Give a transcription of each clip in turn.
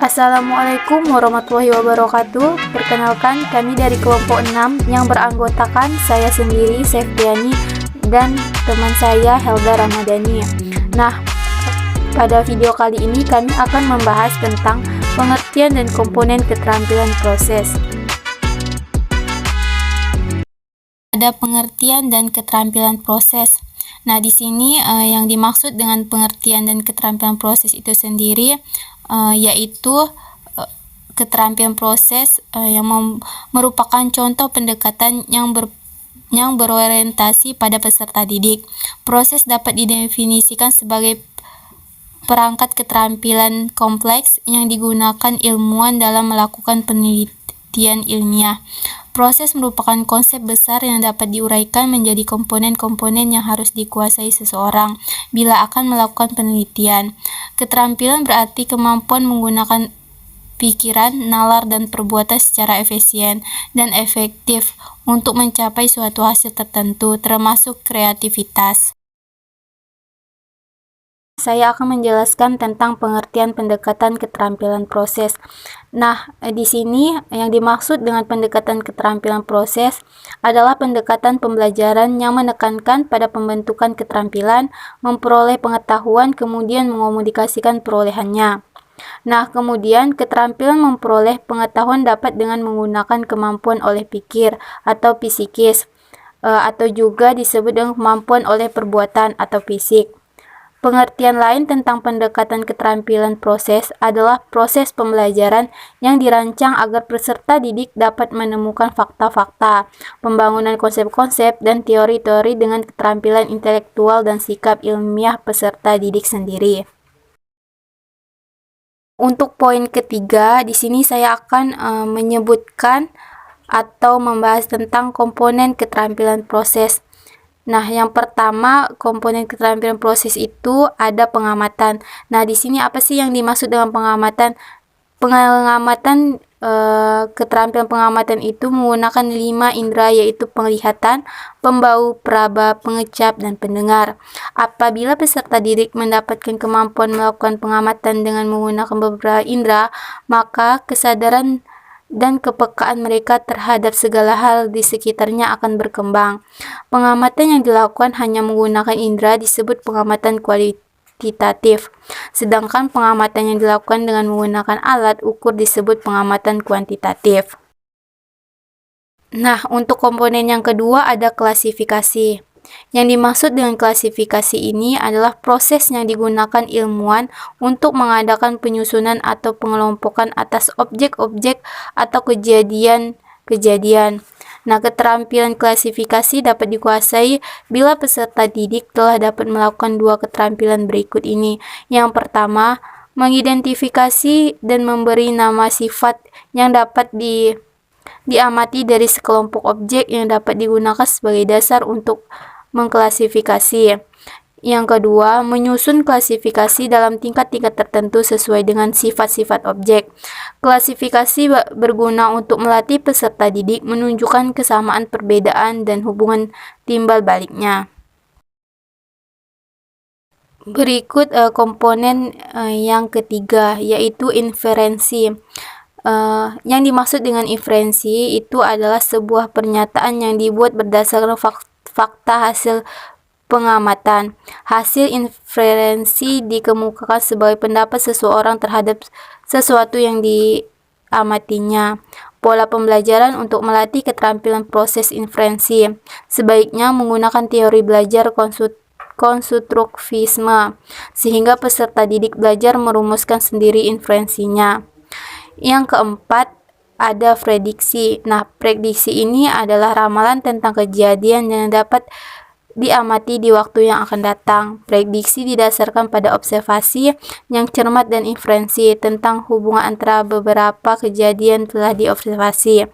Assalamualaikum warahmatullahi wabarakatuh. Perkenalkan, kami dari kelompok 6 yang beranggotakan saya sendiri, Septiani, dan teman saya, Helda Ramadhani. Nah, pada video kali ini kami akan membahas tentang pengertian dan komponen keterampilan proses. Ada pengertian dan keterampilan proses. Nah, di sini yang dimaksud dengan pengertian dan keterampilan proses itu sendiri yaitu keterampilan proses yang merupakan contoh pendekatan yang berorientasi pada peserta didik. Proses dapat didefinisikan sebagai perangkat keterampilan kompleks yang digunakan ilmuwan dalam melakukan penelitian ilmiah. Proses merupakan konsep besar yang dapat diuraikan menjadi komponen-komponen yang harus dikuasai seseorang bila akan melakukan penelitian. Keterampilan berarti kemampuan menggunakan pikiran, nalar, dan perbuatan secara efisien dan efektif untuk mencapai suatu hasil tertentu, termasuk kreativitas. Saya akan menjelaskan tentang pengertian pendekatan keterampilan proses. Nah, di sini yang dimaksud dengan pendekatan keterampilan proses adalah pendekatan pembelajaran yang menekankan pada pembentukan keterampilan, memperoleh pengetahuan, kemudian mengomunikasikan perolehannya. Nah, kemudian keterampilan memperoleh pengetahuan dapat dengan menggunakan kemampuan oleh pikir atau psikis, atau juga disebut dengan kemampuan oleh perbuatan atau fisik. Pengertian lain tentang pendekatan keterampilan proses adalah proses pembelajaran yang dirancang agar peserta didik dapat menemukan fakta-fakta, pembangunan konsep-konsep, dan teori-teori dengan keterampilan intelektual dan sikap ilmiah peserta didik sendiri. Untuk poin ketiga, di sini saya akan menyebutkan atau membahas tentang komponen keterampilan proses. Nah, yang pertama, komponen keterampilan proses itu ada pengamatan. Nah, di sini apa sih yang dimaksud dengan pengamatan? Pengamatan keterampilan pengamatan itu menggunakan 5 indera, yaitu penglihatan, pembau, peraba, pengecap, dan pendengar. Apabila peserta didik mendapatkan kemampuan melakukan pengamatan dengan menggunakan beberapa indera, maka kesadaran dan kepekaan mereka terhadap segala hal di sekitarnya akan berkembang. Pengamatan yang dilakukan hanya menggunakan indera disebut pengamatan kualitatif, sedangkan pengamatan yang dilakukan dengan menggunakan alat ukur disebut pengamatan kuantitatif. Nah, untuk komponen yang kedua ada klasifikasi. Yang dimaksud dengan klasifikasi ini adalah proses yang digunakan ilmuwan untuk mengadakan penyusunan atau pengelompokan atas objek-objek atau kejadian-kejadian. Nah, keterampilan klasifikasi dapat dikuasai bila peserta didik telah dapat melakukan 2 keterampilan berikut ini. Yang pertama, mengidentifikasi dan memberi nama sifat yang dapat diamati dari sekelompok objek yang dapat digunakan sebagai dasar untuk mengklasifikasi. Yang kedua, menyusun klasifikasi dalam tingkat-tingkat tertentu sesuai dengan sifat-sifat objek. Klasifikasi berguna untuk melatih peserta didik menunjukkan kesamaan, perbedaan, dan hubungan timbal baliknya. Berikut komponen yang ketiga, yaitu inferensi. Yang dimaksud dengan inferensi itu adalah sebuah pernyataan yang dibuat berdasarkan fakta hasil pengamatan. Hasil inferensi dikemukakan sebagai pendapat seseorang terhadap sesuatu yang diamatinya. Pola pembelajaran untuk melatih keterampilan proses inferensi sebaiknya menggunakan teori belajar konstruktivisme, sehingga peserta didik belajar merumuskan sendiri inferensinya. Yang keempat, ada prediksi. Nah, prediksi ini adalah ramalan tentang kejadian yang dapat diamati di waktu yang akan datang. Prediksi didasarkan pada observasi yang cermat dan inferensi tentang hubungan antara beberapa kejadian telah diobservasi.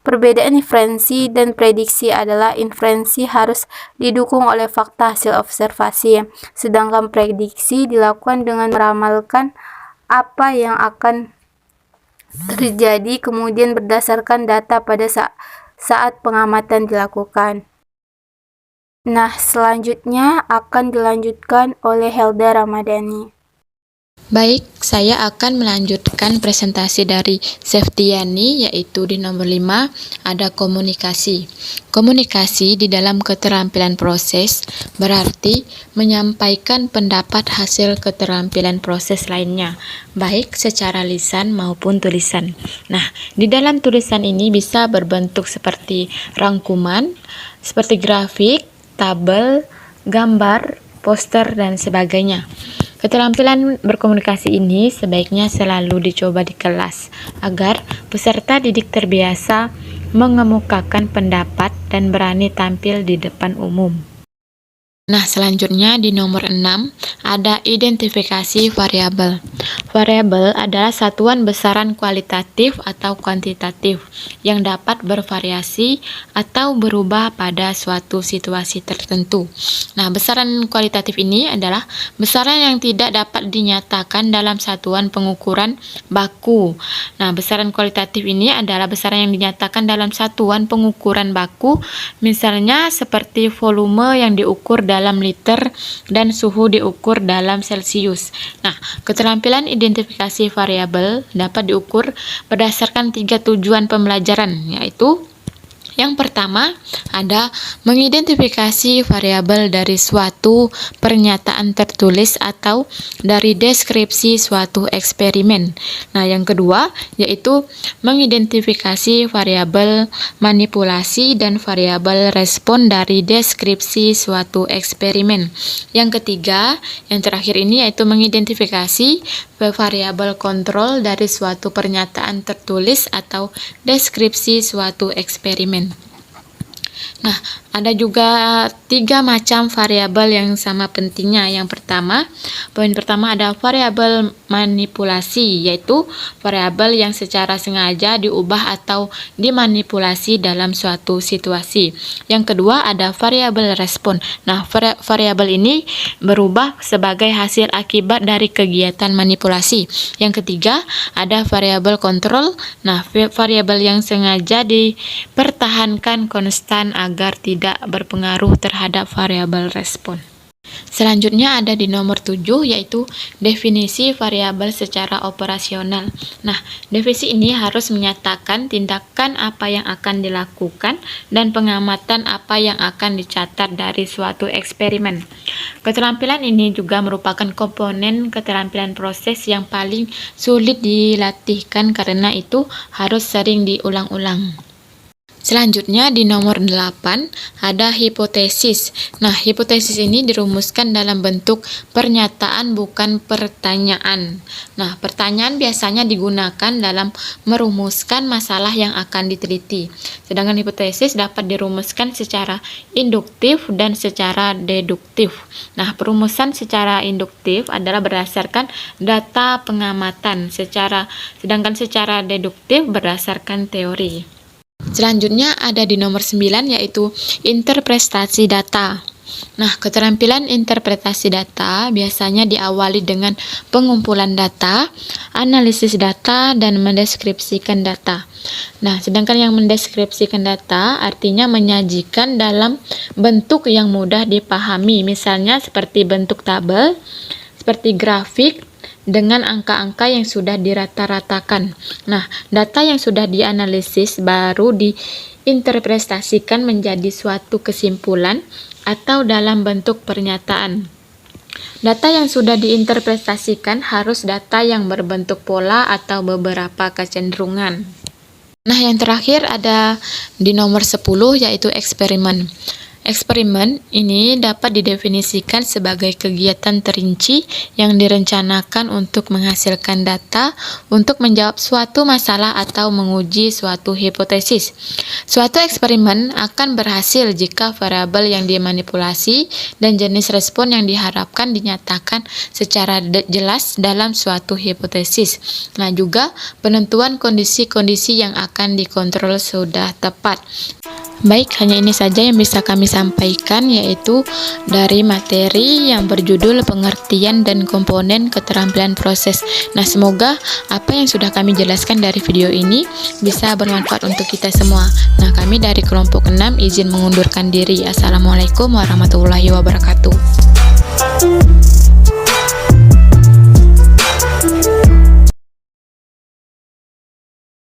Perbedaan inferensi dan prediksi adalah inferensi harus didukung oleh fakta hasil observasi, sedangkan prediksi dilakukan dengan meramalkan apa yang akan terjadi kemudian berdasarkan data pada saat pengamatan dilakukan. Nah, selanjutnya akan dilanjutkan oleh Helda Ramadhani. Baik, saya akan melanjutkan presentasi dari Septiani, yaitu di nomor 5 ada komunikasi. Komunikasi di dalam keterampilan proses berarti menyampaikan pendapat hasil keterampilan proses lainnya, baik secara lisan maupun tulisan. Nah, di dalam tulisan ini bisa berbentuk seperti rangkuman, seperti grafik, tabel, gambar, poster, dan sebagainya. Keterampilan berkomunikasi ini sebaiknya selalu dicoba di kelas agar peserta didik terbiasa mengemukakan pendapat dan berani tampil di depan umum. Nah, selanjutnya di nomor 6 ada identifikasi variabel. Variabel adalah satuan besaran kualitatif atau kuantitatif yang dapat bervariasi atau berubah pada suatu situasi tertentu. Nah, besaran kualitatif ini adalah besaran yang tidak dapat dinyatakan dalam satuan pengukuran baku. Nah, besaran kualitatif ini adalah besaran yang dinyatakan dalam satuan pengukuran baku, misalnya seperti volume yang diukur dalam liter dan suhu diukur dalam Celcius. Nah, keterampilan identifikasi variabel dapat diukur berdasarkan 3 tujuan pembelajaran, yaitu yang pertama ada mengidentifikasi variabel dari suatu pernyataan tertulis atau dari deskripsi suatu eksperimen. Nah, yang kedua yaitu mengidentifikasi variabel manipulasi dan variabel respon dari deskripsi suatu eksperimen. Yang ketiga, yang terakhir ini yaitu mengidentifikasi variabel kontrol dari suatu pernyataan tertulis atau deskripsi suatu eksperimen. Nah, ada juga 3 macam variabel yang sama pentingnya. Yang pertama, poin pertama ada variabel manipulasi, yaitu variabel yang secara sengaja diubah atau dimanipulasi dalam suatu situasi. Yang kedua ada variabel respon. Nah, variabel ini berubah sebagai hasil akibat dari kegiatan manipulasi. Yang ketiga ada variabel kontrol. Nah, variabel yang sengaja dipertahankan konstan agar tidak berpengaruh terhadap variabel respon. Selanjutnya ada di nomor 7 yaitu definisi variabel secara operasional. Nah, definisi ini harus menyatakan tindakan apa yang akan dilakukan dan pengamatan apa yang akan dicatat dari suatu eksperimen. Keterampilan ini juga merupakan komponen keterampilan proses yang paling sulit dilatihkan karena itu harus sering diulang-ulang. Selanjutnya di nomor 8 ada hipotesis. Nah, hipotesis ini dirumuskan dalam bentuk pernyataan bukan pertanyaan. Nah, pertanyaan biasanya digunakan dalam merumuskan masalah yang akan diteliti. Sedangkan hipotesis dapat dirumuskan secara induktif dan secara deduktif. Nah, perumusan secara induktif adalah berdasarkan data pengamatan, sedangkan secara deduktif berdasarkan teori. Selanjutnya ada di nomor 9 yaitu interpretasi data. Nah, keterampilan interpretasi data biasanya diawali dengan pengumpulan data, analisis data, dan mendeskripsikan data. Nah, sedangkan yang mendeskripsikan data artinya menyajikan dalam bentuk yang mudah dipahami, misalnya seperti bentuk tabel, seperti grafik, dengan angka-angka yang sudah dirata-ratakan. Nah, data yang sudah dianalisis baru diinterpretasikan menjadi suatu kesimpulan atau dalam bentuk pernyataan. Data yang sudah diinterpretasikan harus data yang berbentuk pola atau beberapa kecenderungan. Nah, yang terakhir ada di nomor 10 yaitu eksperimen. Eksperimen ini dapat didefinisikan sebagai kegiatan terinci yang direncanakan untuk menghasilkan data untuk menjawab suatu masalah atau menguji suatu hipotesis. Suatu eksperimen akan berhasil jika variabel yang dimanipulasi dan jenis respon yang diharapkan dinyatakan secara jelas dalam suatu hipotesis. Nah, juga penentuan kondisi-kondisi yang akan dikontrol sudah tepat. Baik, hanya ini saja yang bisa kami sampaikan, yaitu dari materi yang berjudul pengertian dan komponen keterampilan proses. Nah, semoga apa yang sudah kami jelaskan dari video ini bisa bermanfaat untuk kita semua. Nah, kami dari kelompok 6 izin mengundurkan diri. Assalamualaikum warahmatullahi wabarakatuh.